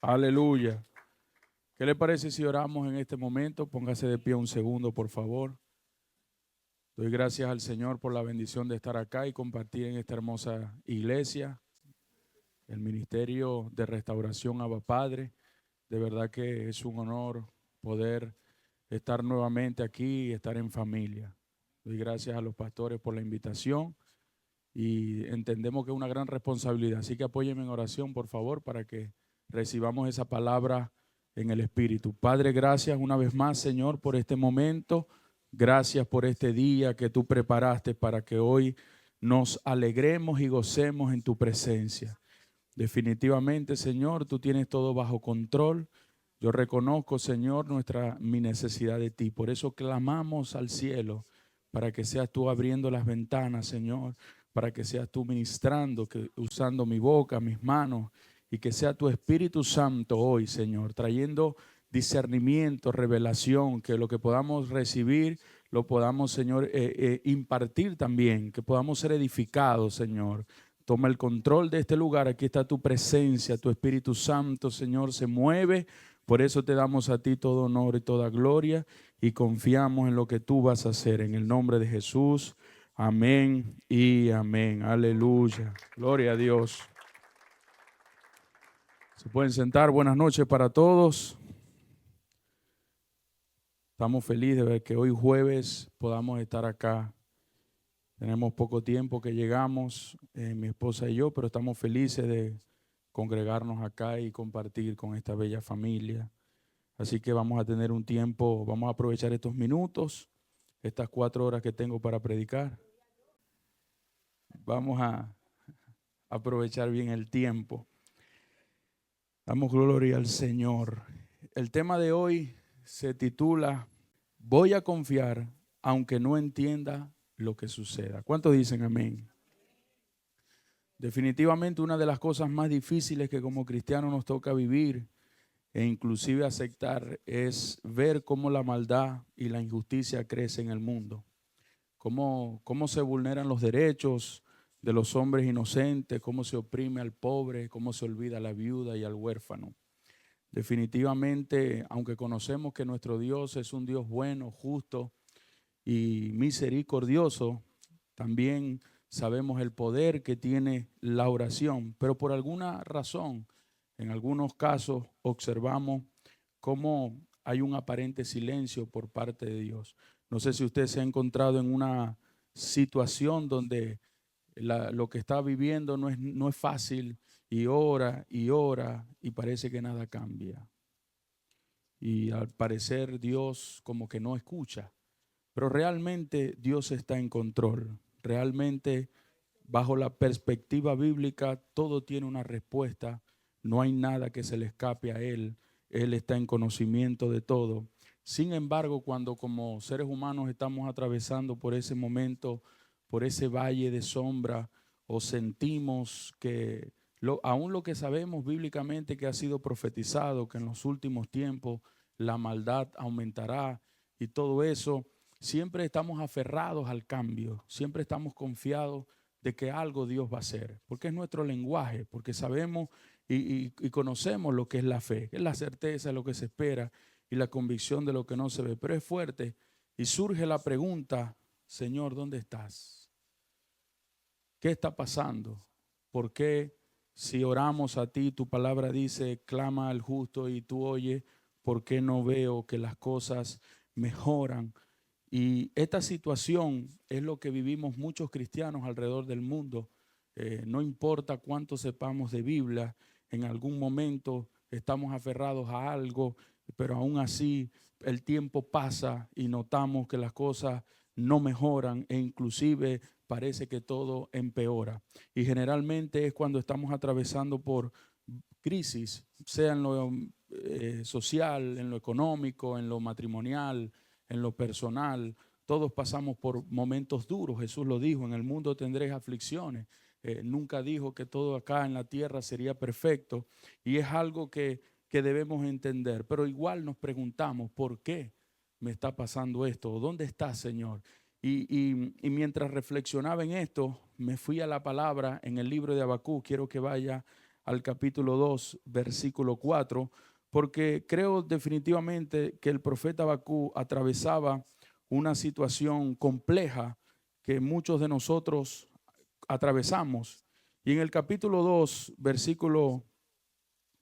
Aleluya. ¿Qué le parece si oramos en este momento? Póngase de pie un segundo, por favor. Doy gracias al Señor por la bendición de estar acá y compartir en esta hermosa iglesia, el Ministerio de Restauración Abba Padre. De verdad que es un honor poder estar nuevamente aquí y estar en familia. Doy gracias a los pastores por la invitación y entendemos que es una gran responsabilidad. Así que apóyenme en oración, por favor, para que recibamos esa palabra en el Espíritu. Padre, gracias una vez más, Señor, por este momento. Gracias por este día que tú preparaste para que hoy nos alegremos y gocemos en tu presencia. Definitivamente, Señor, tú tienes todo bajo control. Yo reconozco, Señor, mi necesidad de ti. Por eso clamamos al cielo para que seas tú abriendo las ventanas, Señor, para que seas tú ministrando, usando mi boca, mis manos, y que sea tu Espíritu Santo hoy, Señor, trayendo discernimiento, revelación, que lo que podamos recibir lo podamos, Señor, impartir también, que podamos ser edificados, Señor. Toma el control de este lugar, aquí está tu presencia, tu Espíritu Santo, Señor, se mueve. Por eso te damos a ti todo honor y toda gloria y confiamos en lo que tú vas a hacer. En el nombre de Jesús, amén y amén. Aleluya. Gloria a Dios. Se pueden sentar. Buenas noches para todos. Estamos felices de ver que hoy jueves podamos estar acá. Tenemos poco tiempo que llegamos, mi esposa y yo, pero estamos felices de congregarnos acá y compartir con esta bella familia. Así que vamos a tener un tiempo, vamos a aprovechar estos minutos, estas 4 horas que tengo para predicar. Vamos a aprovechar bien el tiempo. Damos gloria al Señor. El tema de hoy se titula Voy a confiar aunque no entienda lo que suceda. ¿Cuántos dicen amén? Definitivamente una de las cosas más difíciles que como cristianos nos toca vivir e inclusive aceptar es ver cómo la maldad y la injusticia crecen en el mundo, cómo se vulneran los derechos de los hombres inocentes, cómo se oprime al pobre, cómo se olvida a la viuda y al huérfano. Definitivamente, aunque conocemos que nuestro Dios es un Dios bueno, justo y misericordioso, también sabemos el poder que tiene la oración, pero por alguna razón, en algunos casos observamos cómo hay un aparente silencio por parte de Dios. No sé si usted se ha encontrado en una situación donde lo que está viviendo no es fácil y ora y parece que nada cambia. Y al parecer Dios como que no escucha. Pero realmente Dios está en control. Realmente, bajo la perspectiva bíblica, todo tiene una respuesta. No hay nada que se le escape a Él. Él está en conocimiento de todo. Sin embargo, cuando como seres humanos estamos atravesando por ese momento, por ese valle de sombra, o sentimos que aún lo que sabemos bíblicamente que ha sido profetizado, que en los últimos tiempos la maldad aumentará y todo eso, siempre estamos aferrados al cambio, siempre estamos confiados de que algo Dios va a hacer, porque es nuestro lenguaje, porque sabemos y conocemos lo que es la fe, que es la certeza de lo que se espera y la convicción de lo que no se ve, pero es fuerte y surge la pregunta, Señor, ¿dónde estás? ¿Qué está pasando? ¿Por qué si oramos a ti, tu palabra dice, clama al justo y tú oyes, ¿por qué no veo que las cosas mejoran? Y esta situación es lo que vivimos muchos cristianos alrededor del mundo. No importa cuánto sepamos de Biblia, en algún momento estamos aferrados a algo, pero aún así el tiempo pasa y notamos que las cosas no mejoran e inclusive parece que todo empeora. Y generalmente es cuando estamos atravesando por crisis, sea en lo social, en lo económico, en lo matrimonial, en lo personal. Todos pasamos por momentos duros. Jesús lo dijo, en el mundo tendréis aflicciones. Nunca dijo que todo acá en la tierra sería perfecto y es algo que debemos entender. Pero igual nos preguntamos, ¿por qué me está pasando esto? ¿Dónde está, Señor? Y mientras reflexionaba en esto, me fui a la palabra en el libro de Habacuc. Quiero que vaya al capítulo 2, versículo 4, porque creo definitivamente que el profeta Habacuc atravesaba una situación compleja que muchos de nosotros atravesamos. Y en el capítulo 2, versículo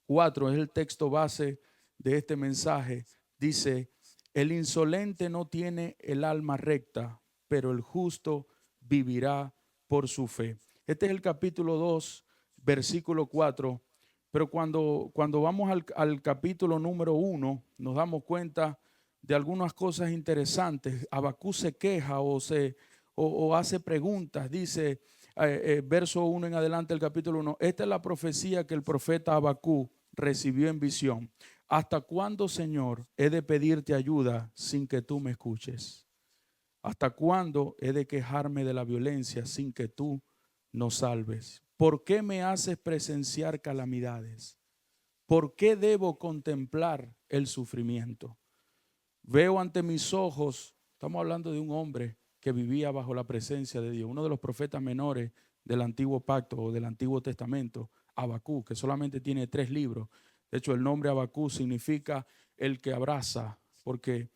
4, es el texto base de este mensaje. Dice: el insolente no tiene el alma recta, pero el justo vivirá por su fe. Este es el capítulo 2, versículo 4. Pero cuando vamos al capítulo número 1, nos damos cuenta de algunas cosas interesantes. Habacuc se queja o hace preguntas. Dice, verso 1 en adelante del capítulo 1, esta es la profecía que el profeta Habacuc recibió en visión. ¿Hasta cuándo, Señor, he de pedirte ayuda sin que tú me escuches? ¿Hasta cuándo he de quejarme de la violencia sin que tú nos salves? ¿Por qué me haces presenciar calamidades? ¿Por qué debo contemplar el sufrimiento? Veo ante mis ojos, estamos hablando de un hombre que vivía bajo la presencia de Dios, uno de los profetas menores del Antiguo Pacto o del Antiguo Testamento, Habacuc, que solamente tiene 3 libros. De hecho, el nombre Habacuc significa el que abraza, porque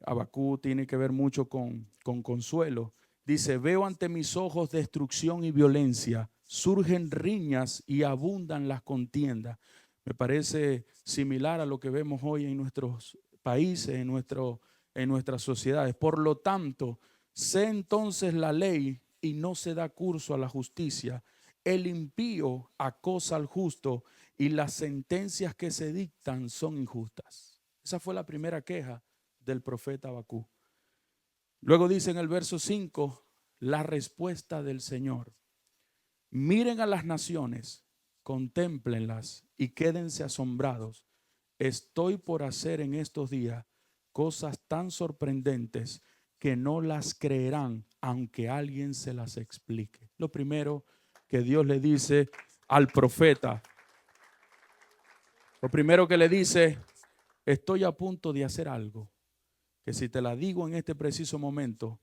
Habacuc tiene que ver mucho con consuelo. Dice, veo ante mis ojos destrucción y violencia, surgen riñas y abundan las contiendas. Me parece similar a lo que vemos hoy en nuestros países, en nuestras sociedades. Por lo tanto, sé entonces la ley y no se da curso a la justicia. El impío acosa al justo y las sentencias que se dictan son injustas. Esa fue la primera queja del profeta Habacuc. Luego dice en el verso 5, la respuesta del Señor. Miren a las naciones, contémplenlas y quédense asombrados. Estoy por hacer en estos días cosas tan sorprendentes que no las creerán aunque alguien se las explique. Lo primero que Dios le dice al profeta, lo primero que le dice, estoy a punto de hacer algo que si te la digo en este preciso momento,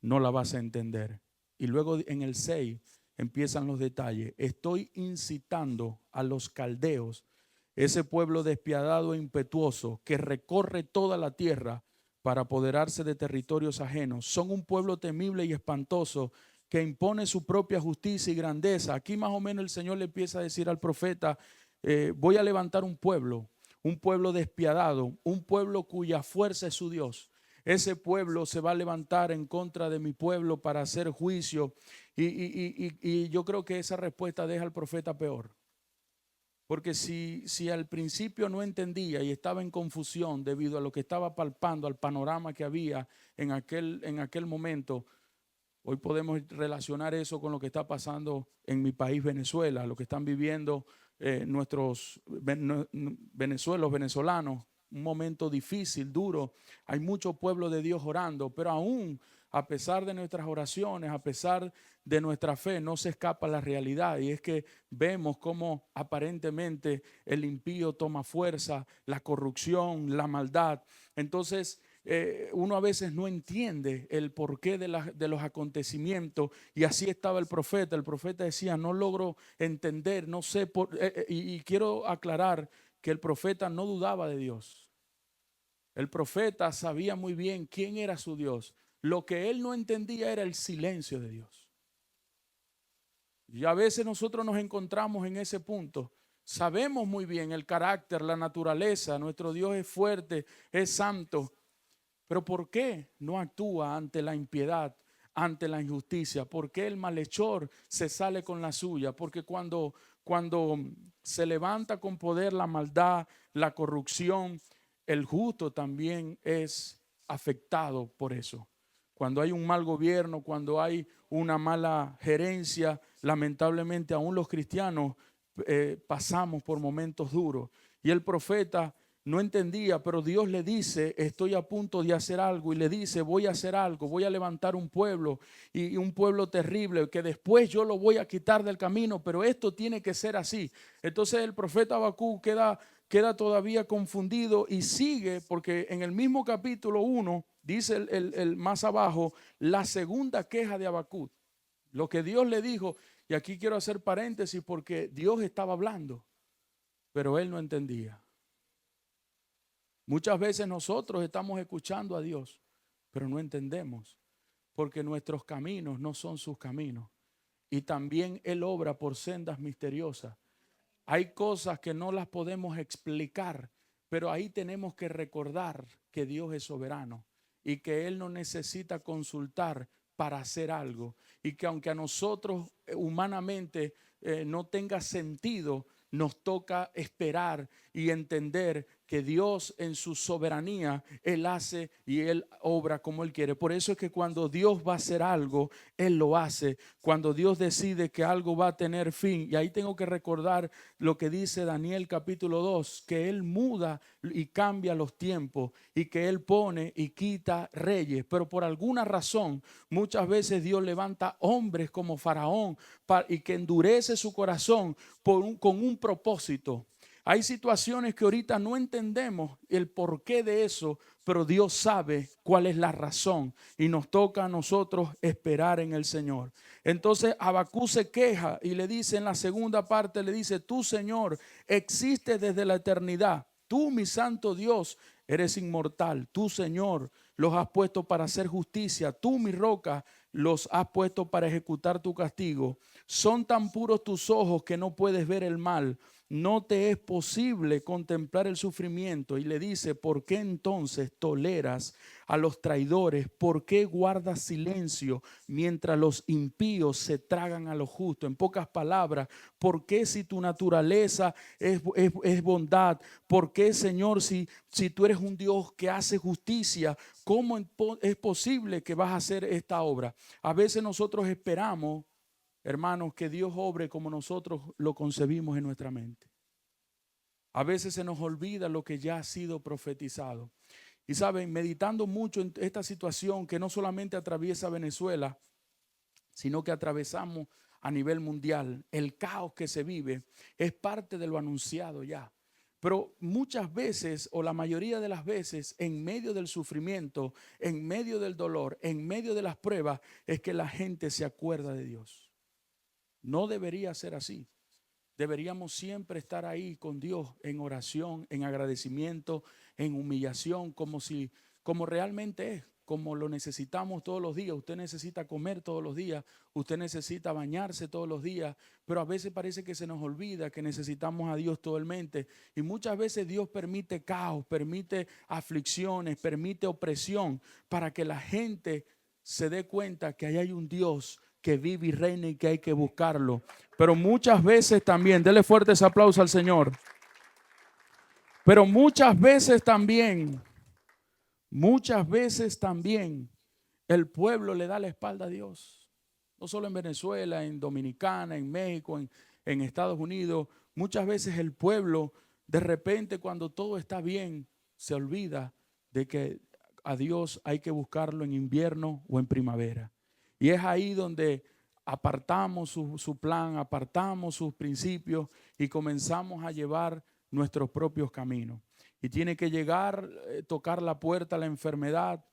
no la vas a entender. Y luego en el 6 empiezan los detalles. Estoy incitando a los caldeos, ese pueblo despiadado e impetuoso que recorre toda la tierra para apoderarse de territorios ajenos. Son un pueblo temible y espantoso que impone su propia justicia y grandeza. Aquí más o menos el Señor le empieza a decir al profeta, voy a levantar un pueblo despiadado, un pueblo cuya fuerza es su Dios. Ese pueblo se va a levantar en contra de mi pueblo para hacer juicio. Y yo creo que esa respuesta deja al profeta peor. Porque si al principio no entendía y estaba en confusión debido a lo que estaba palpando, al panorama que había en aquel momento, hoy podemos relacionar eso con lo que está pasando en mi país, Venezuela, lo que están viviendo nuestros venezolanos, un momento difícil, duro. Hay mucho pueblo de Dios orando, pero aún a pesar de nuestras oraciones, a pesar de nuestra fe, no se escapa la realidad. Y es que vemos cómo aparentemente el impío toma fuerza, la corrupción, la maldad. Entonces, uno a veces no entiende el porqué de los acontecimientos, y así estaba el profeta. El profeta decía, no logro entender, no sé, y quiero aclarar que el profeta no dudaba de Dios. El profeta sabía muy bien quién era su Dios. Lo que él no entendía era el silencio de Dios. Y a veces nosotros nos encontramos en ese punto. Sabemos muy bien el carácter, la naturaleza, nuestro Dios es fuerte, es santo. Pero ¿por qué no actúa ante la impiedad, ante la injusticia? ¿Por qué el malhechor se sale con la suya? Porque cuando se levanta con poder la maldad, la corrupción, el justo también es afectado por eso. Cuando hay un mal gobierno, cuando hay una mala gerencia, lamentablemente aún los cristianos pasamos por momentos duros. Y el profeta no entendía, pero Dios le dice, estoy a punto de hacer algo, y le dice, voy a hacer algo, voy a levantar un pueblo, y un pueblo terrible, que después yo lo voy a quitar del camino, pero esto tiene que ser así. Entonces el profeta Habacuc queda todavía confundido y sigue, porque en el mismo capítulo 1, dice el más abajo, la segunda queja de Habacuc. Lo que Dios le dijo, Y aquí quiero hacer paréntesis porque Dios estaba hablando, pero él no entendía. Muchas veces nosotros estamos escuchando a Dios, pero no entendemos, porque nuestros caminos no son sus caminos. Y también Él obra por sendas misteriosas. Hay cosas que no las podemos explicar, pero ahí tenemos que recordar que Dios es soberano y que Él no necesita consultar para hacer algo. Y que aunque a nosotros humanamente no tenga sentido, nos toca esperar y entender que Dios en su soberanía, Él hace y Él obra como Él quiere. Por eso es que cuando Dios va a hacer algo, Él lo hace. Cuando Dios decide que algo va a tener fin, y ahí tengo que recordar lo que dice Daniel capítulo 2, que Él muda y cambia los tiempos y que Él pone y quita reyes. Pero por alguna razón, muchas veces Dios levanta hombres como Faraón y que endurece su corazón con un propósito. Hay situaciones que ahorita no entendemos el porqué de eso, pero Dios sabe cuál es la razón y nos toca a nosotros esperar en el Señor. Entonces Habacuc se queja y le dice en la segunda parte, le dice: tú, Señor, existes desde la eternidad. Tú, mi santo Dios, eres inmortal. Tú, Señor, los has puesto para hacer justicia. Tú, mi roca, los has puesto para ejecutar tu castigo. Son tan puros tus ojos que no puedes ver el mal. No te es posible contemplar el sufrimiento. Y le dice: ¿por qué entonces toleras a los traidores? ¿Por qué guardas silencio mientras los impíos se tragan a los justos? En pocas palabras, ¿por qué si tu naturaleza es bondad? ¿Por qué, Señor, si tú eres un Dios que hace justicia, cómo es posible que vas a hacer esta obra? A veces nosotros esperamos, hermanos, que Dios obre como nosotros lo concebimos en nuestra mente. A veces se nos olvida lo que ya ha sido profetizado. Y saben, meditando mucho en esta situación que no solamente atraviesa Venezuela, sino que atravesamos a nivel mundial, el caos que se vive es parte de lo anunciado ya. Pero muchas veces, o la mayoría de las veces, en medio del sufrimiento, en medio del dolor, en medio de las pruebas, es que la gente se acuerda de Dios. No debería ser así. Deberíamos siempre estar ahí con Dios en oración, en agradecimiento, en humillación, como realmente es, como lo necesitamos todos los días. Usted necesita comer todos los días, usted necesita bañarse todos los días, pero a veces parece que se nos olvida que necesitamos a Dios totalmente. Y muchas veces Dios permite caos, permite aflicciones, permite opresión para que la gente se dé cuenta que ahí hay un Dios que vive y reina y que hay que buscarlo. Pero muchas veces también, dele fuertes aplausos al Señor. Pero muchas veces también el pueblo le da la espalda a Dios. No solo en Venezuela, en Dominicana, en México, en Estados Unidos. Muchas veces el pueblo, de repente, cuando todo está bien, se olvida de que a Dios hay que buscarlo en invierno o en primavera. Y es ahí donde apartamos su plan, apartamos sus principios y comenzamos a llevar nuestros propios caminos. Y tiene que llegar, tocar la puerta a la enfermedad,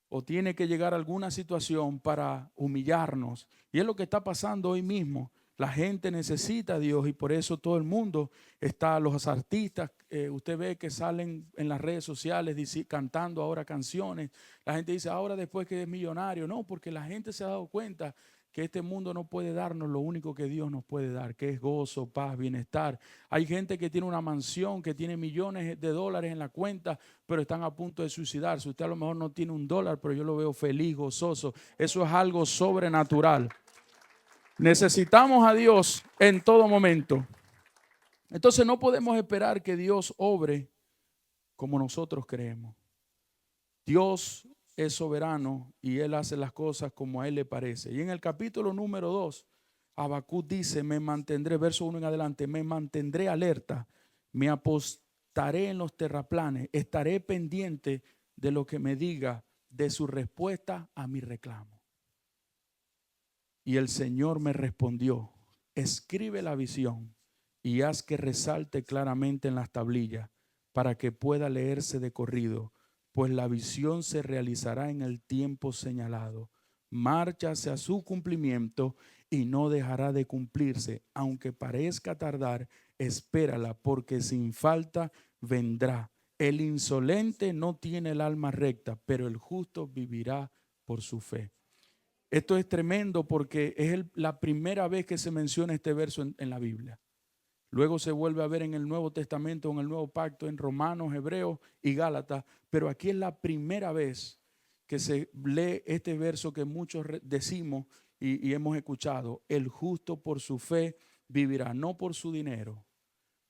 o tiene que llegar alguna situación para humillarnos. Y es lo que está pasando hoy mismo. La gente necesita a Dios y por eso todo el mundo está, los artistas, usted ve que salen en las redes sociales cantando ahora canciones. La gente dice ahora después que es millonario. No, porque la gente se ha dado cuenta que este mundo no puede darnos lo único que Dios nos puede dar, que es gozo, paz, bienestar. Hay gente que tiene una mansión, que tiene millones de dólares en la cuenta, pero están a punto de suicidarse. Usted a lo mejor no tiene $1, pero yo lo veo feliz, gozoso. Eso es algo sobrenatural. Necesitamos a Dios en todo momento. Entonces no podemos esperar que Dios obre como nosotros creemos. Dios es soberano y Él hace las cosas como a Él le parece. Y en el capítulo número 2, Habacuc dice: me mantendré, verso 1 en adelante, me mantendré alerta, me apostaré en los terraplanes, estaré pendiente de lo que me diga, de su respuesta a mi reclamo. Y el Señor me respondió: escribe la visión y haz que resalte claramente en las tablillas para que pueda leerse de corrido, pues la visión se realizará en el tiempo señalado. Marcha hacia su cumplimiento y no dejará de cumplirse. Aunque parezca tardar, espérala, porque sin falta vendrá. El insolente no tiene el alma recta, pero el justo vivirá por su fe. Esto es tremendo porque es la primera vez que se menciona este verso en la Biblia. Luego se vuelve a ver en el Nuevo Testamento, en el Nuevo Pacto, en Romanos, Hebreos y Gálatas. Pero aquí es la primera vez que se lee este verso que muchos decimos y hemos escuchado. El justo por su fe vivirá, no por su dinero,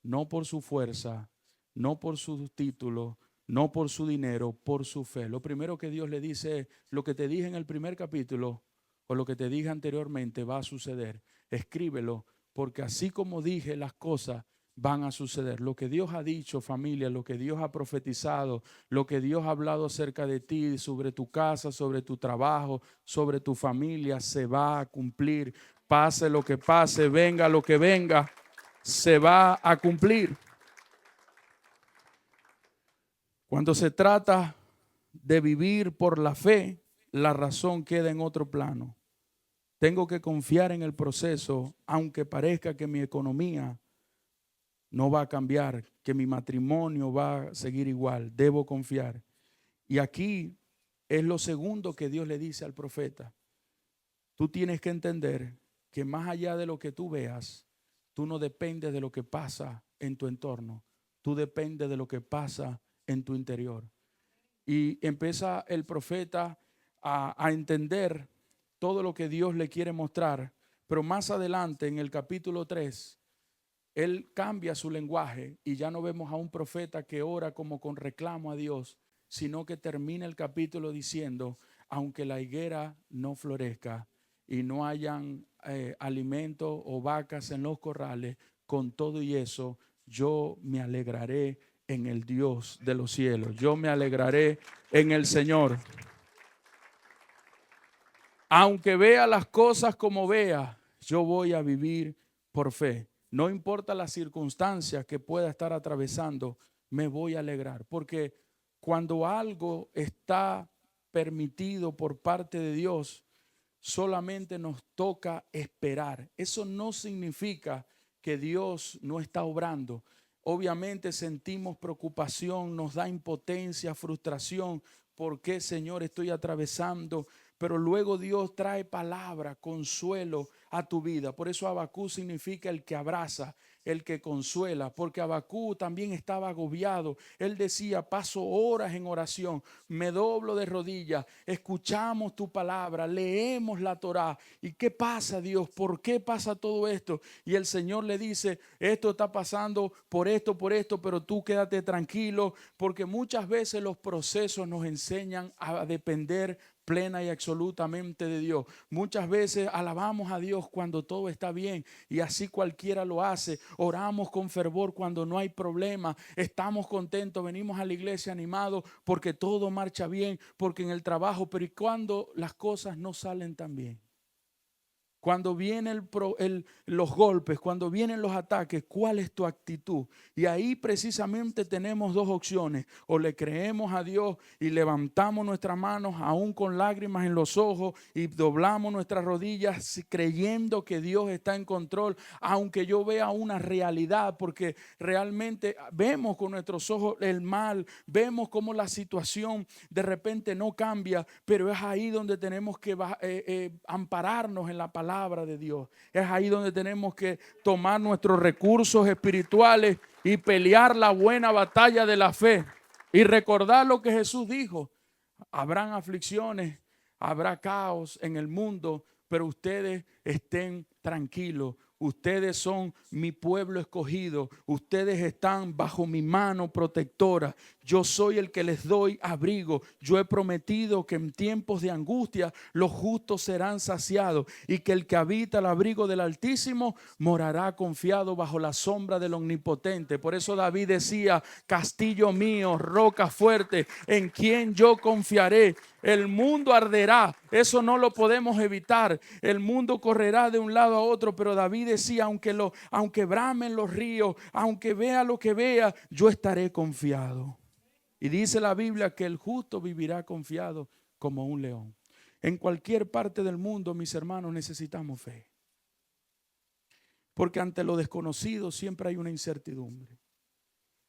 no por su fuerza, no por sus títulos, no por su dinero, por su fe. Lo primero que Dios le dice es, lo que te dije en el primer capítulo o lo que te dije anteriormente va a suceder. Escríbelo, porque así como dije, las cosas van a suceder. Lo que Dios ha dicho, familia, lo que Dios ha profetizado, lo que Dios ha hablado acerca de ti, sobre tu casa, sobre tu trabajo, sobre tu familia, se va a cumplir. Pase lo que pase, venga lo que venga, se va a cumplir. Cuando se trata de vivir por la fe, la razón queda en otro plano. Tengo que confiar en el proceso, aunque parezca que mi economía no va a cambiar, que mi matrimonio va a seguir igual. Debo confiar. Y aquí es lo segundo que Dios le dice al profeta. Tú tienes que entender que más allá de lo que tú veas, tú no dependes de lo que pasa en tu entorno. Tú dependes de lo que pasa en tu interior. Y empieza el profeta a entender todo lo que Dios le quiere mostrar. Pero más adelante, en el capítulo 3, él cambia su lenguaje y ya no vemos a un profeta que ora como con reclamo a Dios, sino que termina el capítulo diciendo, aunque la higuera no florezca y no hayan alimento o vacas en los corrales, con todo y eso, yo me alegraré en el Dios de los cielos. Yo me alegraré en el Señor. Aunque vea las cosas como vea, yo voy a vivir por fe. No importa las circunstancias que pueda estar atravesando, me voy a alegrar. Porque cuando algo está permitido por parte de Dios, solamente nos toca esperar. Eso no significa que Dios no está obrando. Obviamente sentimos preocupación, nos da impotencia, frustración. ¿Por qué, Señor, estoy atravesando? Pero luego Dios trae palabra, consuelo a tu vida. Por eso Abacú significa el que abraza, el que consuela, porque Abacú también estaba agobiado. Él decía, paso horas en oración, me doblo de rodillas, escuchamos tu palabra, leemos la Torá. ¿Y qué pasa, Dios? ¿Por qué pasa todo esto? Y el Señor le dice, esto está pasando por esto, pero tú quédate tranquilo, porque muchas veces los procesos nos enseñan a depender plena y absolutamente de Dios. Muchas veces alabamos a Dios cuando todo está bien y así cualquiera lo hace. Oramos con fervor cuando no hay problema. Estamos contentos, venimos a la iglesia animados porque todo marcha bien, porque en el trabajo, pero ¿y cuando las cosas no salen tan bien? Cuando vienen los golpes, cuando vienen los ataques, ¿cuál es tu actitud? Y ahí precisamente tenemos dos opciones. O le creemos a Dios y levantamos nuestras manos aún con lágrimas en los ojos y doblamos nuestras rodillas creyendo que Dios está en control, aunque yo vea una realidad, porque realmente vemos con nuestros ojos el mal, vemos cómo la situación de repente no cambia, pero es ahí donde tenemos que ampararnos en la palabra de Dios. Es ahí donde tenemos que tomar nuestros recursos espirituales y pelear la buena batalla de la fe y recordar lo que Jesús dijo. Habrán aflicciones, habrá caos en el mundo, pero ustedes estén tranquilos. Ustedes son mi pueblo escogido. Ustedes están bajo mi mano protectora. Yo soy el que les doy abrigo. Yo he prometido que en tiempos de angustia los justos serán saciados y que el que habita el abrigo del Altísimo morará confiado bajo la sombra del Omnipotente. Por eso David decía, castillo mío, roca fuerte, en quien yo confiaré. El mundo arderá, eso no lo podemos evitar. El mundo correrá de un lado a otro, pero David decía, aunque bramen los ríos, aunque vea lo que vea, yo estaré confiado. Y dice la Biblia que el justo vivirá confiado como un león. En cualquier parte del mundo, mis hermanos, necesitamos fe. Porque ante lo desconocido siempre hay una incertidumbre.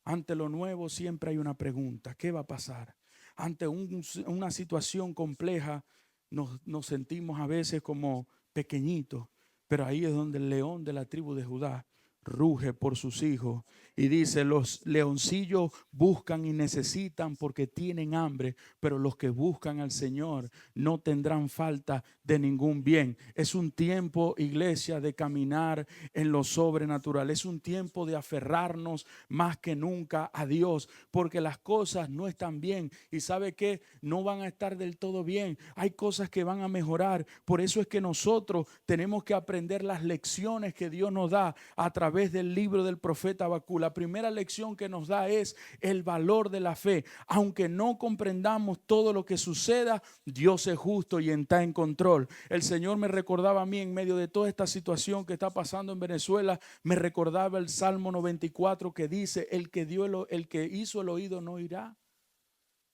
Ante lo nuevo siempre hay una pregunta. ¿Qué va a pasar? Ante una situación compleja nos sentimos a veces como pequeñitos. Pero ahí es donde el león de la tribu de Judá ruge por sus hijos y dice: los leoncillos buscan y necesitan porque tienen hambre, pero los que buscan al Señor no tendrán falta de ningún bien. Es un tiempo, iglesia, de caminar en lo sobrenatural. Es un tiempo de aferrarnos más que nunca a Dios, porque las cosas no están bien. Y ¿sabe qué? No van a estar del todo bien. Hay cosas que van a mejorar. Por eso es que nosotros tenemos que aprender las lecciones que Dios nos da a través del libro del profeta Habacuc. La primera lección que nos da es el valor de la fe. Aunque no comprendamos todo lo que suceda, Dios es justo y está en control. El Señor me recordaba a mí, en medio de toda esta situación que está pasando en Venezuela, me recordaba el Salmo 94 que dice: el que hizo el oído no oirá,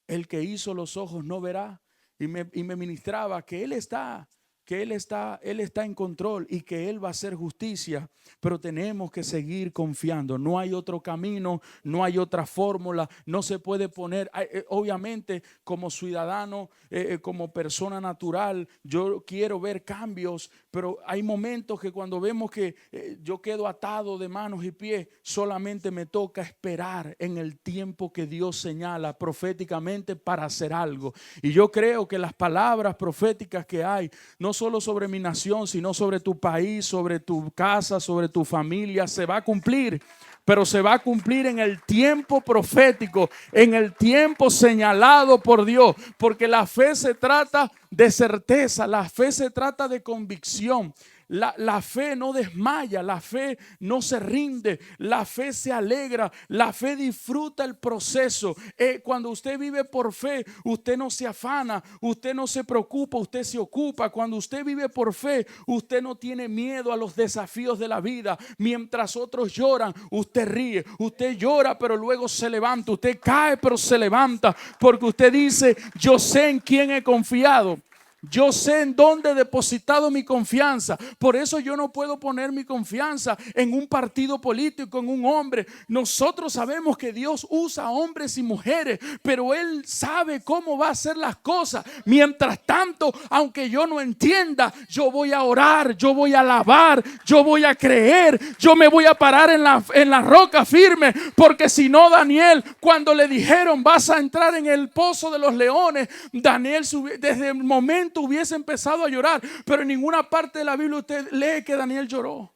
el que hizo los ojos no verá. Y me ministraba que Él está en control y que Él va a hacer justicia, pero tenemos que seguir confiando. No hay otro camino, no hay otra fórmula, no se puede poner, obviamente como ciudadano, como persona natural, yo quiero ver cambios, pero hay momentos que cuando vemos que yo quedo atado de manos y pies, solamente me toca esperar en el tiempo que Dios señala proféticamente para hacer algo. Y yo creo que las palabras proféticas que hay, no solo sobre mi nación, sino sobre tu país, sobre tu casa, sobre tu familia, se va a cumplir. Pero se va a cumplir en el tiempo profético, en el tiempo señalado por Dios. Porque la fe se trata de certeza, la fe se trata de convicción. La fe no desmaya, la fe no se rinde, la fe se alegra, la fe disfruta el proceso. Cuando usted vive por fe, usted no se afana, usted no se preocupa, usted se ocupa. Cuando usted vive por fe, usted no tiene miedo a los desafíos de la vida. Mientras otros lloran, usted ríe, usted llora pero luego se levanta, usted cae pero se levanta, porque usted dice: yo sé en quién he confiado. Yo sé en dónde he depositado mi confianza. Por eso yo no puedo poner mi confianza en un partido político, en un hombre. Nosotros sabemos que Dios usa hombres y mujeres, pero Él sabe cómo va a hacer las cosas. Mientras tanto, aunque yo no entienda, yo voy a orar, yo voy a alabar, yo voy a creer, yo me voy a parar en la roca firme. Porque si no, Daniel, cuando le dijeron: vas a entrar en el pozo de los leones, Daniel desde el momento hubiese empezado a llorar, pero en ninguna parte de la Biblia usted lee que Daniel lloró.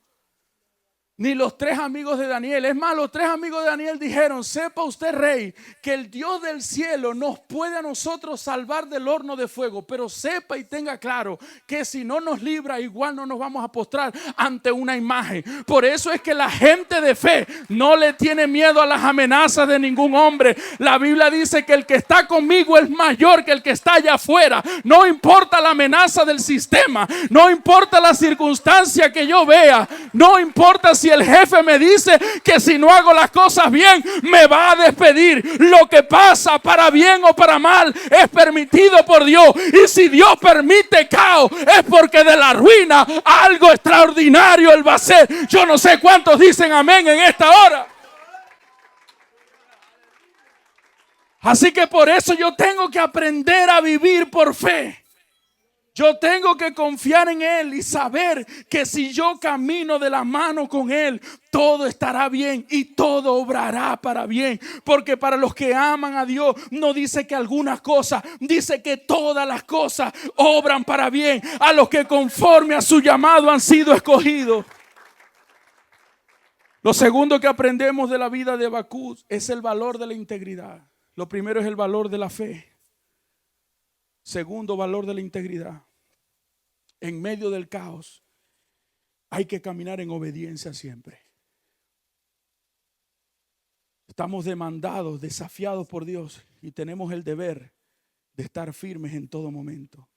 Ni los tres amigos de Daniel. Es más, los tres amigos de Daniel dijeron: sepa usted, rey, que el Dios del cielo nos puede a nosotros salvar del horno de fuego, pero sepa y tenga claro que si no nos libra, igual no nos vamos a postrar ante una imagen. Por eso es que la gente de fe no le tiene miedo a las amenazas de ningún hombre. La Biblia dice que el que está conmigo es mayor que el que está allá afuera. No importa la amenaza del sistema, no importa la circunstancia que yo vea, no importa si el jefe me dice que si no hago las cosas bien me va a despedir. Lo que pasa, para bien o para mal, es permitido por Dios. Y si Dios permite caos, es porque de la ruina algo extraordinario Él va a hacer. Yo no sé cuántos dicen amén en esta hora. Así que por eso yo tengo que aprender a vivir por fe. Yo tengo que confiar en Él y saber que si yo camino de la mano con Él, todo estará bien y todo obrará para bien. Porque para los que aman a Dios, no dice que algunas cosas, dice que todas las cosas obran para bien a los que conforme a su llamado han sido escogidos. Lo segundo que aprendemos de la vida de Habacuc es el valor de la integridad. Lo primero es el valor de la fe. Segundo, valor de la integridad. En medio del caos hay que caminar en obediencia siempre. Estamos demandados, desafiados por Dios y tenemos el deber de estar firmes en todo momento.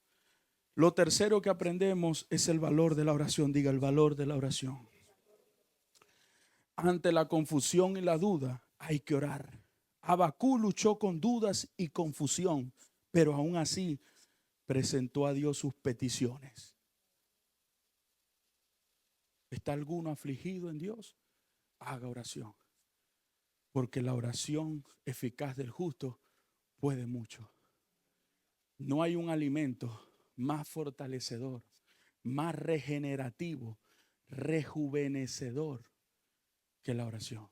Lo tercero que aprendemos es el valor de la oración. Diga: el valor de la oración. Ante la confusión y la duda hay que orar. Habacuc luchó con dudas y confusión, pero aún así presentó a Dios sus peticiones. ¿Está alguno afligido en Dios? Haga oración. Porque la oración eficaz del justo puede mucho. No hay un alimento más fortalecedor, más regenerativo, rejuvenecedor que la oración.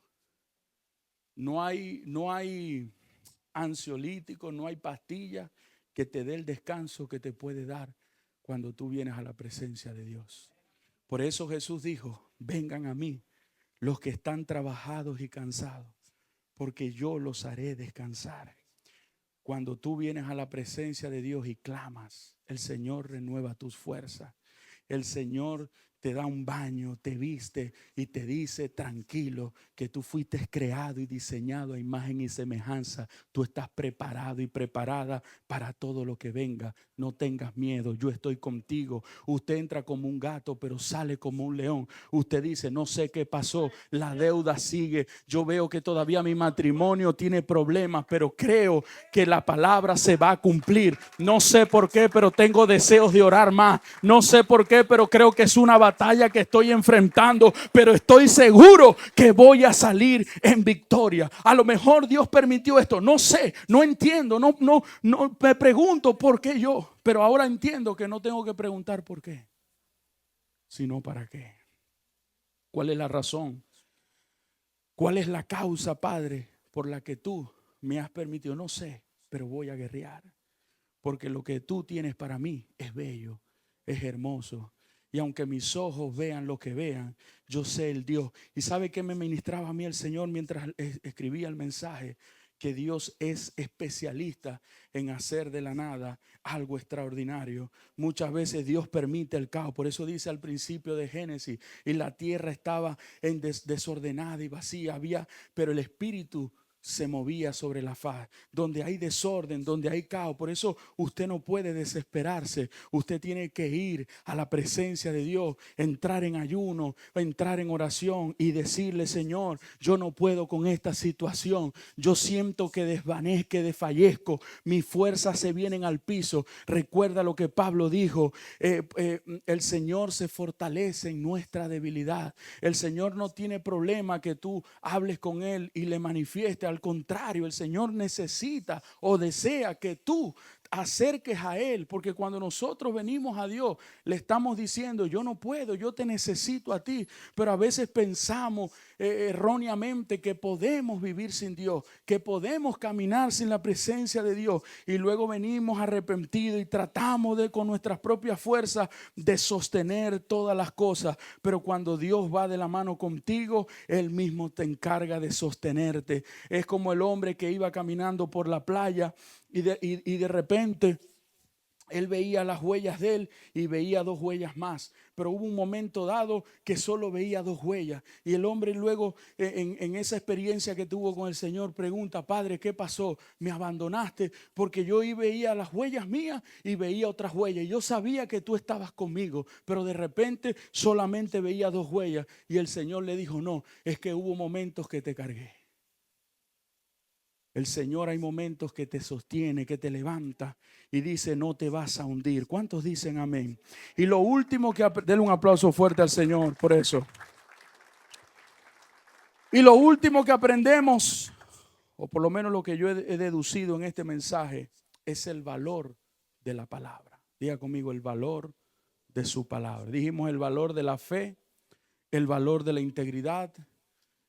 No hay ansiolítico, no hay pastilla que te dé el descanso que te puede dar cuando tú vienes a la presencia de Dios. Por eso Jesús dijo, vengan a mí los que están trabajados y cansados, porque yo los haré descansar. Cuando tú vienes a la presencia de Dios y clamas, el Señor renueva tus fuerzas. El Señor te da un baño, te viste y te dice tranquilo que tú fuiste creado y diseñado a imagen y semejanza. Tú estás preparado y preparada para todo lo que venga. No tengas miedo, yo estoy contigo. Usted entra como un gato, pero sale como un león. Usted dice, no sé qué pasó, la deuda sigue. Yo veo que todavía mi matrimonio tiene problemas, pero creo que la palabra se va a cumplir. No sé por qué, pero tengo deseos de orar más. No sé por qué, pero creo que es una batalla que estoy enfrentando, pero estoy seguro que voy a salir en victoria. A lo mejor Dios permitió esto, no sé, no entiendo, no me pregunto por qué yo, pero ahora entiendo que no tengo que preguntar por qué, sino para qué. ¿Cuál es la razón? ¿Cuál es la causa, Padre, por la que tú me has permitido? No sé, pero voy a guerrear, porque lo que tú tienes para mí es bello, es hermoso. Y aunque mis ojos vean lo que vean, yo sé el Dios. ¿Y sabe qué me ministraba a mí el Señor mientras escribía el mensaje? Que Dios es especialista en hacer de la nada algo extraordinario. Muchas veces Dios permite el caos. Por eso dice al principio de Génesis, y la tierra estaba desordenada y vacía, pero el Espíritu se movía sobre la faz. Donde hay desorden, donde hay caos. Por eso usted no puede desesperarse. Usted tiene que ir a la presencia de Dios, entrar en ayuno, entrar en oración y decirle, Señor, yo no puedo con esta situación. Yo siento que desvanezco, que desfallezco. Mis fuerzas se vienen al piso. Recuerda lo que Pablo dijo. El Señor se fortalece en nuestra debilidad. El Señor no tiene problema que tú hables con Él y le manifieste. Al contrario, el Señor necesita o desea que tú acerques a Él, porque cuando nosotros venimos a Dios le estamos diciendo, yo no puedo, yo te necesito a ti. Pero a veces pensamos erróneamente que podemos vivir sin Dios, que podemos caminar sin la presencia de Dios, y luego venimos arrepentidos y tratamos de con nuestras propias fuerzas de sostener todas las cosas. Pero cuando Dios va de la mano contigo, Él mismo te encarga de sostenerte. Es como el hombre que iba caminando por la playa y de repente él veía las huellas de él y veía 2 huellas más. Pero hubo un momento dado que solo veía 2 huellas. Y el hombre luego en esa experiencia que tuvo con el Señor pregunta, Padre, ¿qué pasó? Me abandonaste porque yo veía las huellas mías y veía otras huellas. Y yo sabía que tú estabas conmigo, pero de repente solamente veía 2 huellas. Y el Señor le dijo, no, es que hubo momentos que te cargué. El Señor hay momentos que te sostiene, que te levanta y dice, no te vas a hundir. ¿Cuántos dicen amén? Y lo último denle un aplauso fuerte al Señor por eso. Y lo último que aprendemos, o por lo menos lo que yo he deducido en este mensaje, es el valor de la palabra. Diga conmigo, el valor de su palabra. Dijimos el valor de la fe, el valor de la integridad,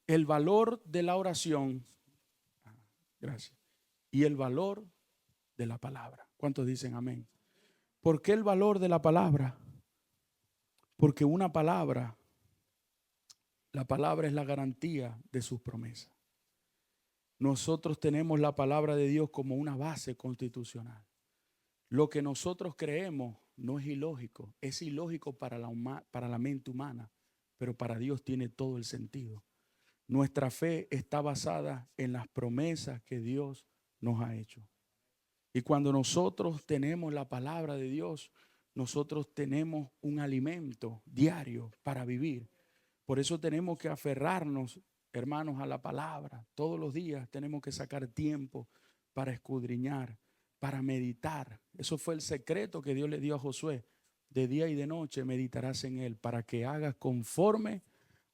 el valor de la oración. Gracias. Y el valor de la palabra. ¿Cuántos dicen amén? ¿Por qué el valor de la palabra? Porque la palabra es la garantía de sus promesas. Nosotros tenemos la palabra de Dios como una base constitucional. Lo que nosotros creemos no es ilógico, es ilógico para la mente humana, pero para Dios tiene todo el sentido. Nuestra fe está basada en las promesas que Dios nos ha hecho. Y cuando nosotros tenemos la palabra de Dios, nosotros tenemos un alimento diario para vivir. Por eso tenemos que aferrarnos, hermanos, a la palabra. Todos los días tenemos que sacar tiempo para escudriñar, para meditar. Eso fue el secreto que Dios le dio a Josué. de día y de noche meditarás en él, para que hagas conforme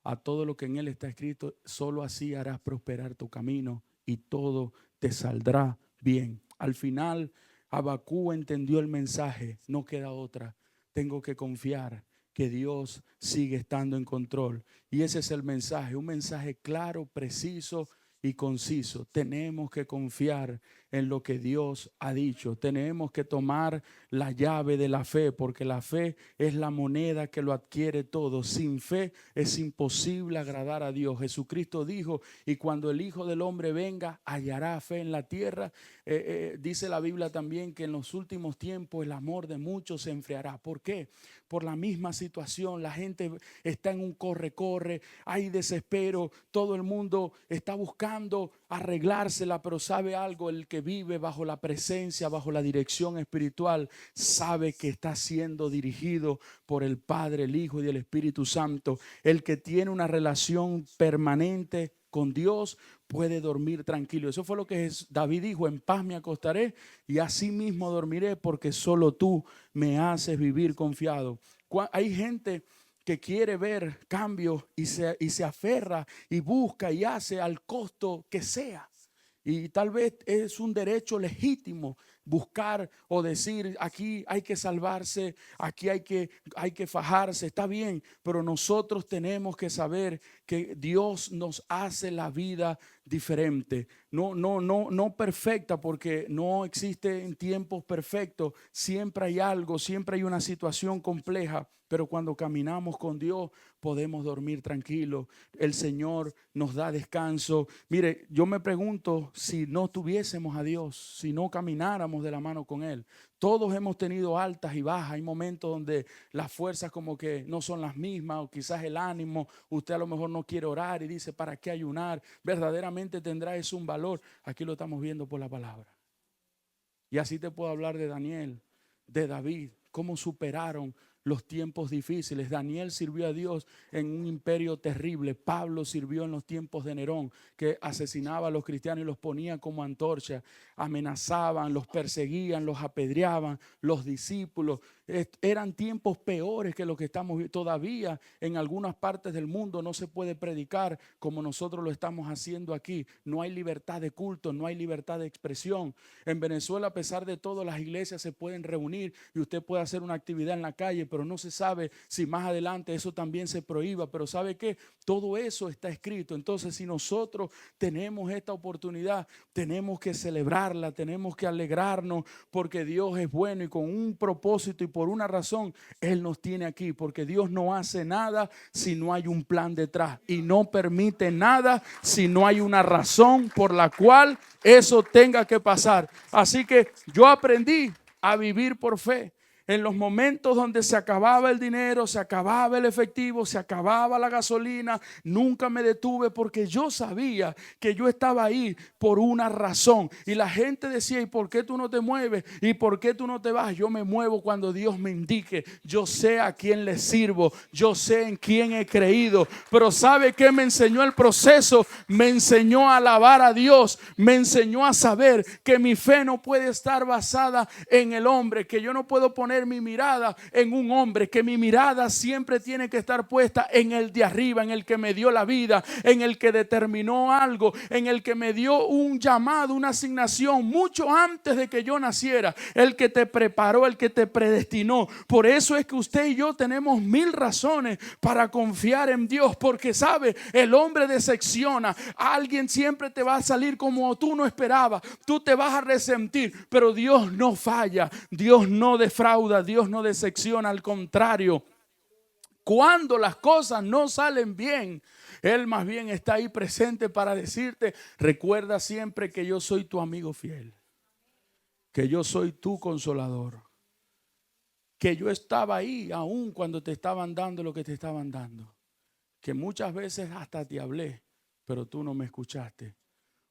a todo lo que en él está escrito. Solo así harás prosperar tu camino y todo te saldrá bien. Al final, Habacuc entendió el mensaje. No queda otra. Tengo que confiar que Dios sigue estando en control. Y ese es el mensaje, un mensaje claro, preciso y conciso. Tenemos que confiar en lo que Dios ha dicho. Tenemos que tomar la llave de la fe, porque la fe es la moneda que lo adquiere todo. Sin fe es imposible agradar a Dios. Jesucristo dijo, y cuando el Hijo del Hombre venga, hallará fe en la tierra. Dice la Biblia también que en los últimos tiempos el amor de muchos se enfriará. ¿Por qué? Por la misma situación. La gente está en un corre-corre, hay desespero, todo el mundo está buscando arreglársela, pero sabe algo, el que vive bajo la presencia, bajo la dirección espiritual, sabe que está siendo dirigido por el Padre, el Hijo y el Espíritu Santo. El que tiene una relación permanente con Dios puede dormir tranquilo. Eso fue lo que David dijo: en paz me acostaré y así mismo dormiré, porque solo tú me haces vivir confiado. Hay gente que quiere ver cambios y se aferra y busca y hace al costo que sea. Y tal vez es un derecho legítimo buscar o decir: aquí hay que salvarse, aquí hay que fajarse, está bien, pero nosotros tenemos que saber que Dios nos hace la vida diferente, no perfecta, porque no existe en tiempos perfectos. Siempre hay algo, siempre hay una situación compleja, pero cuando caminamos con Dios podemos dormir tranquilos. El Señor nos da descanso. Mire, yo me pregunto, si no tuviésemos a Dios, si no camináramos de la mano con Él. Todos hemos tenido altas y bajas. Hay momentos donde las fuerzas como que no son las mismas, o quizás el ánimo, usted a lo mejor no quiere orar y dice: ¿para qué ayunar? Verdaderamente tendrá eso un valor. Aquí lo estamos viendo por la palabra. Y así te puedo hablar de Daniel, de David, cómo superaron los tiempos difíciles. Daniel sirvió a Dios en un imperio terrible. Pablo sirvió en los tiempos de Nerón, que asesinaba a los cristianos y los ponía como antorcha. Amenazaban, los perseguían, los apedreaban. Los discípulos, eran tiempos peores que lo que estamos viendo. Todavía en algunas partes del mundo no se puede predicar como nosotros lo estamos haciendo aquí. No hay libertad de culto, no hay libertad de expresión. En Venezuela, a pesar de todo, las iglesias se pueden reunir y usted puede hacer una actividad en la calle, pero no se sabe si más adelante eso también se prohíba. Pero ¿sabe qué? Todo eso está escrito. Entonces, si nosotros tenemos esta oportunidad, tenemos que celebrarla, tenemos que alegrarnos, porque Dios es bueno y con un propósito y por una razón Él nos tiene aquí. Porque Dios no hace nada si no hay un plan detrás, y no permite nada si no hay una razón por la cual eso tenga que pasar. Así que yo aprendí a vivir por fe. En los momentos donde se acababa el dinero, se acababa el efectivo, se acababa la gasolina, nunca me detuve, porque yo sabía que yo estaba ahí por una razón. Y la gente decía: ¿y por qué tú no te mueves? ¿Y por qué tú no te vas? Yo me muevo cuando Dios me indique. Yo sé a quién le sirvo, yo sé en quién he creído. Pero ¿sabe qué me enseñó el proceso? Me enseñó a alabar a Dios, me enseñó a saber que mi fe no puede estar basada en el hombre, que yo no puedo poner mi mirada en un hombre, que mi mirada siempre tiene que estar puesta en el de arriba, en el que me dio la vida, en el que determinó algo, en el que me dio un llamado, una asignación mucho antes de que yo naciera, el que te preparó, el que te predestinó. Por eso es que usted y yo tenemos 1000 razones para confiar en Dios, porque sabe, el hombre decepciona. Alguien siempre te va a salir como tú no esperabas, tú te vas a resentir, pero Dios no falla, Dios no defrauda, Dios no decepciona. Al contrario, cuando las cosas no salen bien, Él más bien está ahí presente para decirte: recuerda siempre que yo soy tu amigo fiel, que yo soy tu consolador, que yo estaba ahí aún cuando te estaban dando lo que te estaban dando, que muchas veces hasta te hablé, pero tú no me escuchaste,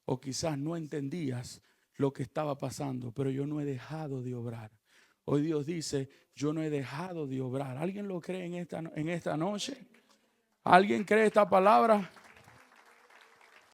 o quizás no entendías lo que estaba pasando, pero yo no he dejado de obrar. Hoy Dios dice: yo no he dejado de obrar. ¿Alguien lo cree en esta noche? ¿Alguien cree esta palabra?